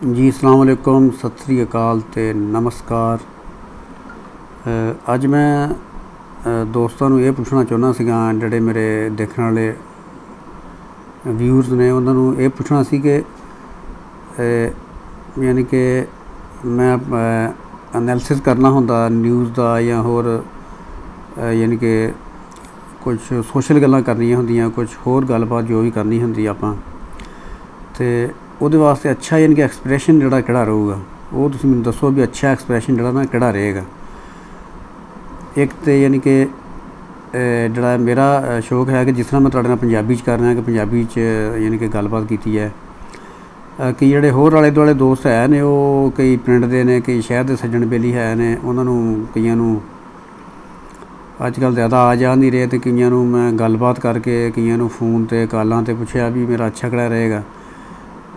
जी अस्सलाम वालेकुम, सत श्री अकाल ते नमस्कार। अज मैं दोस्तों नूं ये पुछना चाहुंदा सीगा जिहड़े मेरे देखने वाले व्यूअर्स ने उन्हां नूं ये पुछना सी कि यानी कि मैं एनालिसिस करना हुंदा न्यूज़ दा या होर यानी कि कुछ सोशल गल्लां करनियां हुंदियां, कुछ होर गलबात जो भी करनी हुंदी आपां ते ਉਹਦੇ वास्ते अच्छा यानी कि एक्सप्रैशन जोड़ा किहड़ा रहूगा वो तुसीं मैनूं दसो भी अच्छा एक्सप्रैशन जोड़ा ना किहड़ा रहेगा। एक तो यानी कि जोड़ा मेरा शौक है कि जिस तरह मैं तुहाडे नाल पंजाबी च कर रहा कि पंजाबी च यानी कि गलबात कीती है कि जिहड़े होर आले दुआले दोस्त है ने वो कई पिंड दे ने, कई शहर दे सज्जण बेली है ने, उन्हां नूं कईयां नूं अजकल ज़्यादा आ जा नहीं रहे तो कईयां नूं मैं गलबात करके कईयां नूं फोन ते कॉलां ते पुछया भी मेरा अच्छा किहड़ा रहेगा।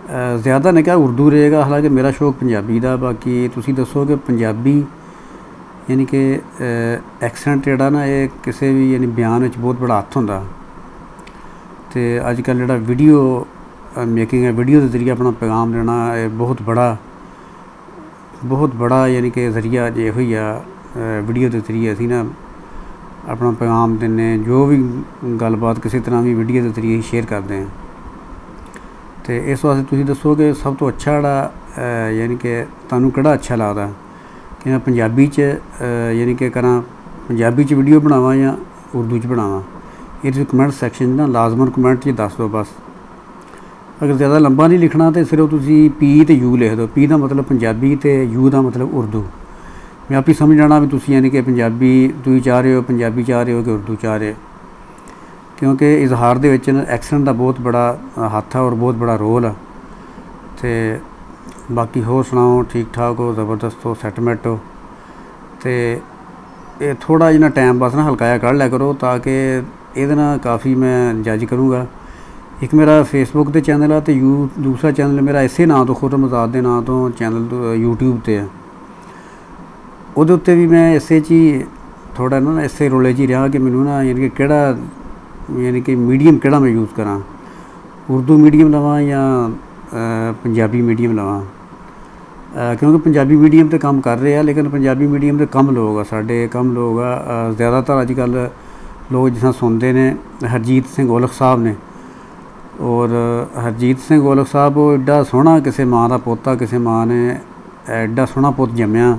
ज़्यादा ने क्या उर्दू रहेगा, हालांकि मेरा शौक पंजाबी दा। बाकी तुसी दसो कि पंजाबी यानी कि एक्सेंट जोड़ा ना ये किसी भी यानी बयान में बहुत बड़ा हत्थ होंदा ते अजकल जोड़ा वीडियो मेकिंग है, वीडियो के जरिए अपना पैगाम देना बहुत बड़ा यानी कि जरिया जे होई आ। वीडियो के जरिए असीं ना अपना पैगाम दिन्ने, जो भी गलबात किसी तरह भी वीडियो के जरिए शेयर करते हैं। तो इस वास्ते तुसीं दसो कि सब तो अच्छा जोड़ा यानी कि तुहानूं किहड़ा अच्छा लगदा कि मैं पंजाबी च यानी कि करां, पंजाबी च वीडियो बनावां या उर्दू च बनावां। ये तुसीं कमेंट सैक्शन ना लाजमन कमेंट च दस दो बस। अगर ज़्यादा लंबा नहीं लिखना तो सिर्फ तुसीं पी ते यू लिख दो। पी का मतलब पंजाबी तो यू का मतलब उर्दू। मैं आप ही समझ जाना भी तुसीं यानी कि पंजाबी तुसीं चाह रहे हो, पंजाबी चाह रहे हो कि उर्दू चाह रहे हो, क्योंकि इजहार दे विच एक्सेंट का बहुत बड़ा हत्थ है और बहुत बड़ा रोल है। तो बाकी होर सुनाओ, ठीक ठाक हो, ज़बरदस्त हो, सैटमेंट हो। तो ये थोड़ा जिन्ना टाइम बस ना हल्का कढ़ लिया करो ताकि ये काफ़ी मैं जज करूँगा। एक मेरा फेसबुक ते चैनल है तो दूसरा चैनल मेरा इसे नाम तो खुर्रम आज़ाद के नाम तो चैनल तो यूट्यूब पर है। उहदे उत्ते भी मैं इसे च ही थोड़ा ना इसे रोले च ही रहा कि मैनू ना यानी कि किहड़ा यानी कि मीडियम किहड़ा मैं यूज़ करा, उर्दू मीडियम लवां या पंजाबी मीडियम लवां। क्योंकि पंजाबी मीडियम तो काम कर रहे हैं लेकिन पंजाबी मीडियम तो कम लोग आ, साढ़े कम लोग आ। ज़्यादातर अजकल लोग जिस सुनते हैं हरजीत सिंह औलख साहब ने, और हरजीत सिंह औलख साहब वो एड्डा सोहना किसी माँ का पोता, किसी माँ ने एड्डा सोहना पुत जम्मिया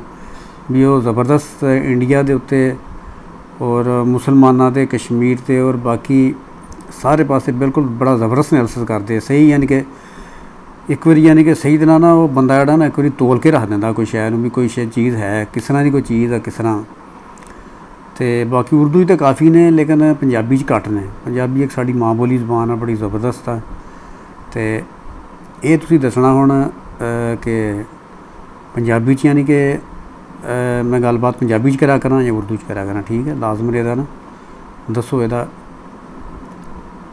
भी वो ज़बरदस्त इंडिया के उत्ते और मुसलमाना दे, कश्मीर ते और बाकी सारे पासे बिल्कुल बड़ा ज़बरदस्त एनालिसिस करते। सही यानी कि एक बार यानी कि सही तरह ना वो बंदा जोड़ा ना एक बार तोल के रख देंदा कोई शहर भी, कोई चीज़ है किस तरह की कोई चीज़ है किस तरह। तो बाकी उर्दू तो काफ़ी ने लेकिन पंजाबी घट ने। पंजाबी एक साड़ी माँ बोली जबान है, बड़ी ज़बरदस्त है। तो ये तुसीं दसना हुण कि पंजाबी च यानी कि मैं गलबात पंजाबी च करा करां या उर्दू च करा करां, ठीक है। लाजमन एहदा ना दसो एहदा।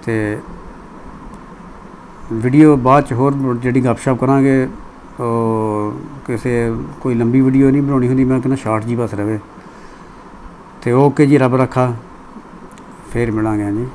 ते वीडियो बाद च होर जिहड़ी गपशप करांगे किसी कोई लंबी वीडियो नहीं बनानी हुंदी, मैं कहना शार्ट जी बस रहे। तो ओके जी, रब रखा, फिर मिलांगे जी।